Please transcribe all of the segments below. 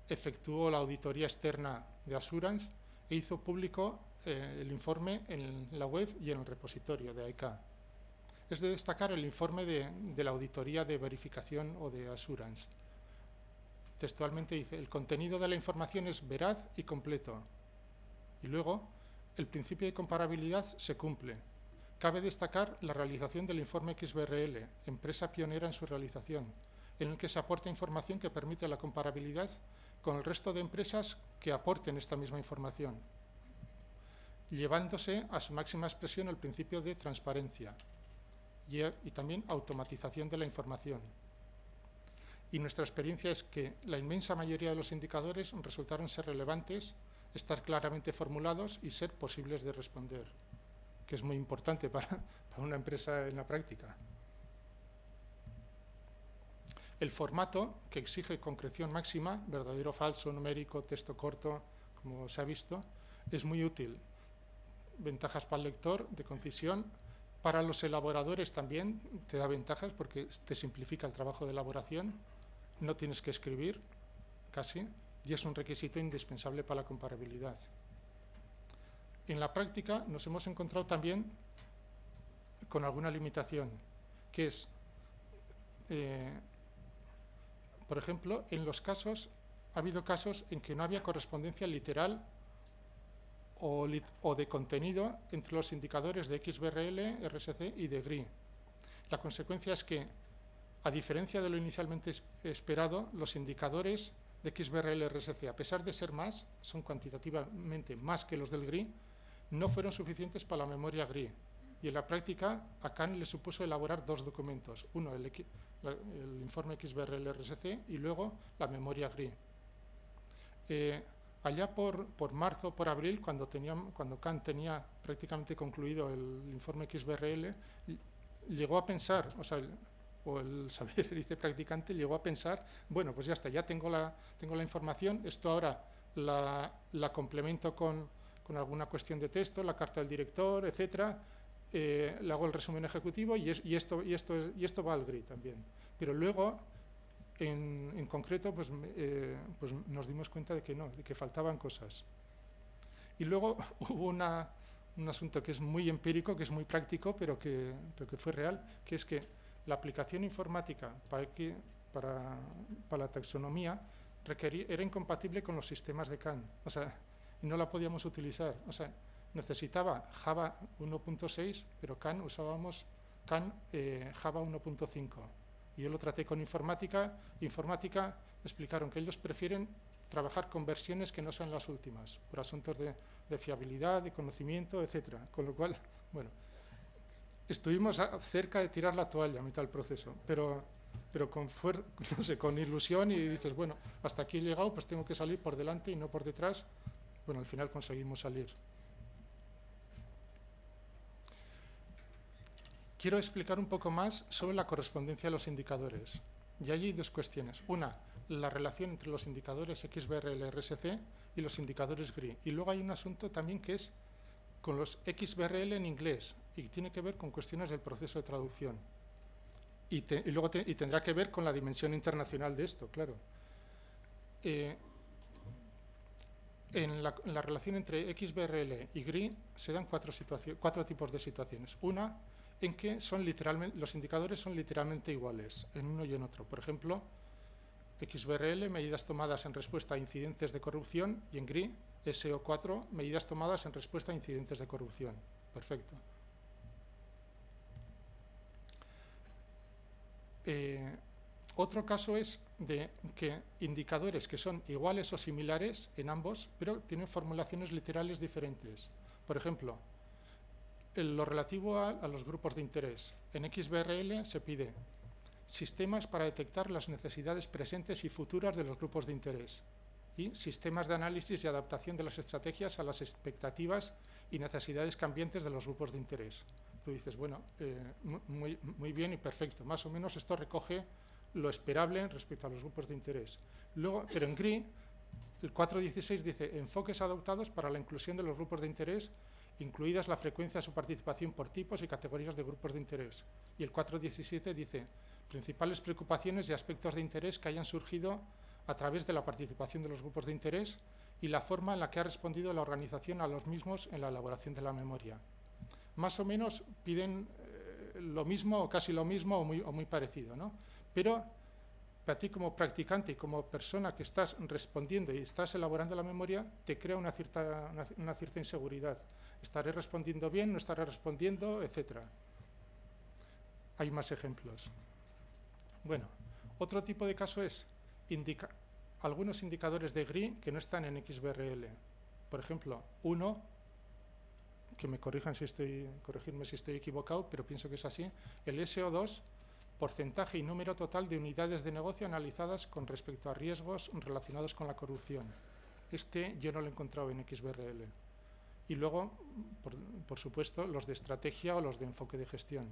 efectuó la auditoría externa de Assurance e hizo público el informe en la web y en el repositorio de AEK. Es de destacar el informe de la auditoría de verificación o de Assurance. Textualmente dice: el contenido de la información es veraz y completo. Y luego, el principio de comparabilidad se cumple. Cabe destacar la realización del informe XBRL, empresa pionera en su realización, en el que se aporta información que permite la comparabilidad con el resto de empresas que aporten esta misma información, llevándose a su máxima expresión el principio de transparencia y también automatización de la información. Y nuestra experiencia es que la inmensa mayoría de los indicadores resultaron ser relevantes, estar claramente formulados y ser posibles de responder, que es muy importante para una empresa en la práctica. El formato, que exige concreción máxima, verdadero, falso, numérico, texto corto, como se ha visto, es muy útil. Ventajas para el lector, de concisión. Para los elaboradores también te da ventajas porque te simplifica el trabajo de elaboración. No tienes que escribir, casi, y es un requisito indispensable para la comparabilidad. En la práctica nos hemos encontrado también con alguna limitación, que es, por ejemplo, ha habido casos en que no había correspondencia literal o de contenido entre los indicadores de XBRL, RSC y de GRI. La consecuencia es que, a diferencia de lo inicialmente esperado, los indicadores de XBRL, RSC, a pesar de ser son cuantitativamente más que los del GRI, no fueron suficientes para la memoria GRI. Y en la práctica, a Khan le supuso elaborar dos documentos. Uno, el informe XBRL, RSC, y luego la memoria GRI. Allá por marzo, por abril, cuando Khan tenía prácticamente concluido el informe XBRL, llegó a pensar, el Xavier Erice practicante llegó a pensar, bueno, pues ya está, ya tengo la información, esto ahora la complemento con alguna cuestión de texto, la carta del director, etcétera, le hago el resumen ejecutivo y esto va al GRI también. Pero luego, en concreto, pues nos dimos cuenta de que no, de que faltaban cosas. Y luego hubo un asunto que es muy empírico, que es muy práctico, pero que fue real, que es que la aplicación informática para la taxonomía era incompatible con los sistemas de Khan, y no la podíamos utilizar. Necesitaba Java 1.6, pero usábamos Java 1.5. Y yo lo traté con informática. Me explicaron que ellos prefieren trabajar con versiones que no sean las últimas, por asuntos de fiabilidad, de conocimiento, etcétera. Con lo cual, bueno, estuvimos cerca de tirar la toalla a mitad del proceso, pero con ilusión, y dices, bueno, hasta aquí he llegado, pues tengo que salir por delante y no por detrás. Bueno, al final conseguimos salir. Quiero explicar un poco más sobre la correspondencia de los indicadores. Y allí hay dos cuestiones. Una, la relación entre los indicadores XBRL, RSC y los indicadores GRI. Y luego hay un asunto también que es con los XBRL en inglés y tiene que ver con cuestiones del proceso de traducción. Y tendrá que ver con la dimensión internacional de esto, claro. En la relación entre XBRL y GRI se dan cuatro tipos de situaciones. Una, en que los indicadores son literalmente iguales en uno y en otro. Por ejemplo, XBRL, medidas tomadas en respuesta a incidentes de corrupción, y en GRI, SO4, medidas tomadas en respuesta a incidentes de corrupción. Perfecto. Otro caso es de que indicadores que son iguales o similares en ambos, pero tienen formulaciones literales diferentes. Por ejemplo, lo relativo a los grupos de interés. En XBRL se pide sistemas para detectar las necesidades presentes y futuras de los grupos de interés y sistemas de análisis y adaptación de las estrategias a las expectativas y necesidades cambiantes de los grupos de interés. Tú dices, bueno, muy bien y perfecto. Más o menos esto recoge lo esperable respecto a los grupos de interés. Luego, pero en GRI, el 4.16 dice enfoques adoptados para la inclusión de los grupos de interés, incluidas la frecuencia de su participación por tipos y categorías de grupos de interés. Y el 4.17 dice principales preocupaciones y aspectos de interés que hayan surgido a través de la participación de los grupos de interés y la forma en la que ha respondido la organización a los mismos en la elaboración de la memoria. Más o menos piden lo mismo o casi lo mismo o muy parecido, ¿no? Pero para ti como practicante y como persona que estás respondiendo y estás elaborando la memoria, te crea una cierta inseguridad. ¿Estaré respondiendo bien? ¿No estaré respondiendo? Etcétera. Hay más ejemplos. Bueno, otro tipo de caso es algunos indicadores de GRI que no están en XBRL. Por ejemplo, uno, que me corregirme si estoy equivocado, pero pienso que es así, el SO2, porcentaje y número total de unidades de negocio analizadas con respecto a riesgos relacionados con la corrupción. Este yo no lo he encontrado en XBRL. Y luego, por supuesto, los de estrategia o los de enfoque de gestión.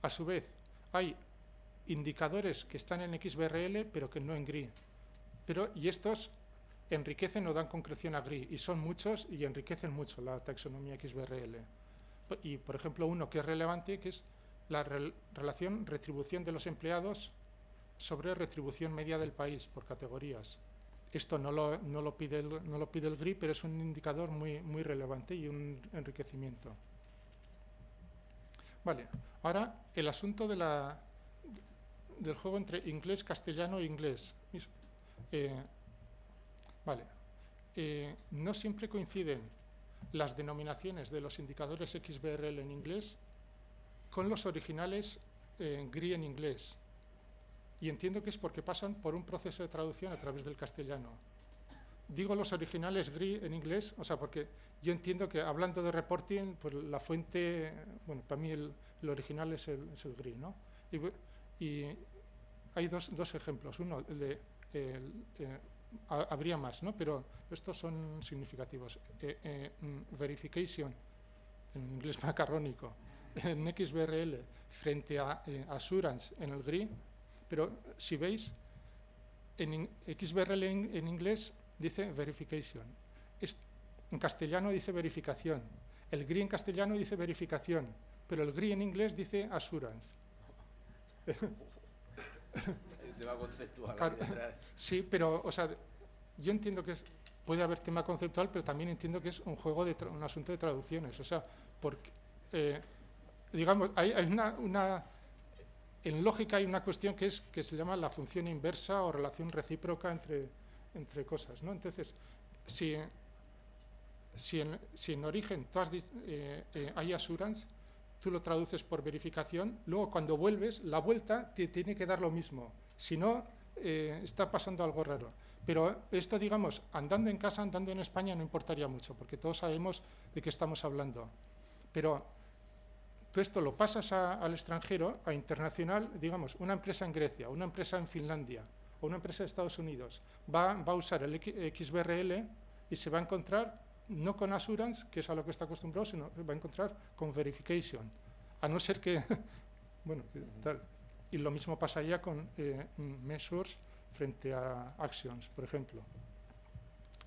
A su vez, hay indicadores que están en XBRL, pero que no en GRI. Y estos enriquecen o dan concreción a GRI, y son muchos y enriquecen mucho la taxonomía XBRL. Y, por ejemplo, uno que es relevante, que es la relación retribución de los empleados sobre retribución media del país por categorías. Esto no lo pide el GRI, pero es un indicador muy relevante y un enriquecimiento. Vale, ahora el asunto del juego entre inglés, castellano e inglés. No siempre coinciden las denominaciones de los indicadores XBRL en inglés con los originales GRI en inglés. Y entiendo que es porque pasan por un proceso de traducción a través del castellano. Digo los originales GRI en inglés, o sea, porque yo entiendo que hablando de reporting, pues la fuente, bueno, para mí el original es el GRI, ¿no? Y hay dos ejemplos. Uno, habría más, ¿no? Pero estos son significativos. Verification, en inglés macarrónico, en XBRL, frente a Assurance en el GRI, pero si veis, en XBRL en inglés dice verification, en castellano dice verificación, el GRI en castellano dice verificación, pero el GRI en inglés dice assurance. Tema conceptual. Claro, sí, pero, o sea, yo entiendo que puede haber tema conceptual, pero también entiendo que es un juego un asunto de traducciones, o sea, porque, digamos, hay en lógica hay una cuestión que se llama la función inversa o relación recíproca entre cosas, ¿no? Entonces, si en origen hay assurance, tú lo traduces por verificación, luego cuando vuelves, la vuelta te tiene que dar lo mismo. Si no, está pasando algo raro. Pero esto, digamos, andando en casa, andando en España, no importaría mucho, porque todos sabemos de qué estamos hablando. Pero tú esto lo pasas al extranjero, a internacional, digamos, una empresa en Grecia, una empresa en Finlandia o una empresa de Estados Unidos, va a usar el XBRL y se va a encontrar no con assurance, que es a lo que está acostumbrado, sino va a encontrar con verification. A no ser que, bueno, tal. Y lo mismo pasaría con measures frente a actions, por ejemplo.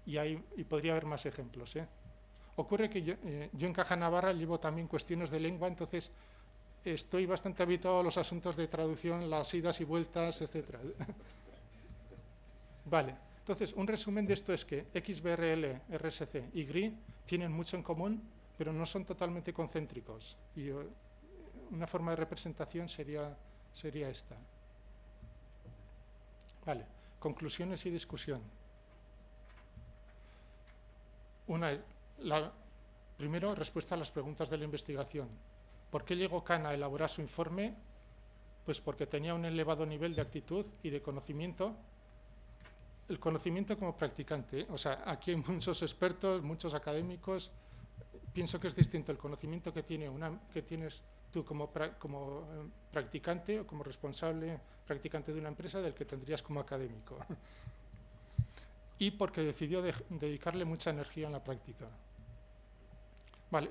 Y podría haber más ejemplos, ¿eh? Ocurre que yo en Caja Navarra llevo también cuestiones de lengua, entonces estoy bastante habituado a los asuntos de traducción, las idas y vueltas, etc. Vale, entonces un resumen de esto es que XBRL, RSC y GRI tienen mucho en común, pero no son totalmente concéntricos. Y una forma de representación sería esta. Vale, conclusiones y discusión. Primero, respuesta a las preguntas de la investigación. ¿Por qué llegó Kahn a elaborar su informe? Pues porque tenía un elevado nivel de actitud y de conocimiento. El conocimiento como practicante, ¿eh? O sea, aquí hay muchos expertos, muchos académicos. Pienso que es distinto el conocimiento que tienes tú como practicante o como responsable practicante de una empresa del que tendrías como académico. Y porque decidió dedicarle mucha energía en la práctica. Vale,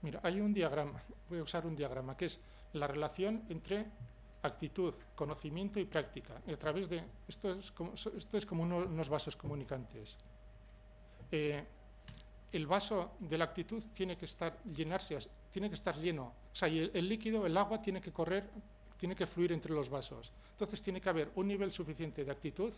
mira, hay un diagrama, voy a usar un diagrama, que es la relación entre actitud, conocimiento y práctica. Y a través de, esto es como unos vasos comunicantes. El vaso de la actitud tiene que estar lleno, o sea, y el líquido, el agua, tiene que correr tiene que fluir entre los vasos. Entonces tiene que haber un nivel suficiente de actitud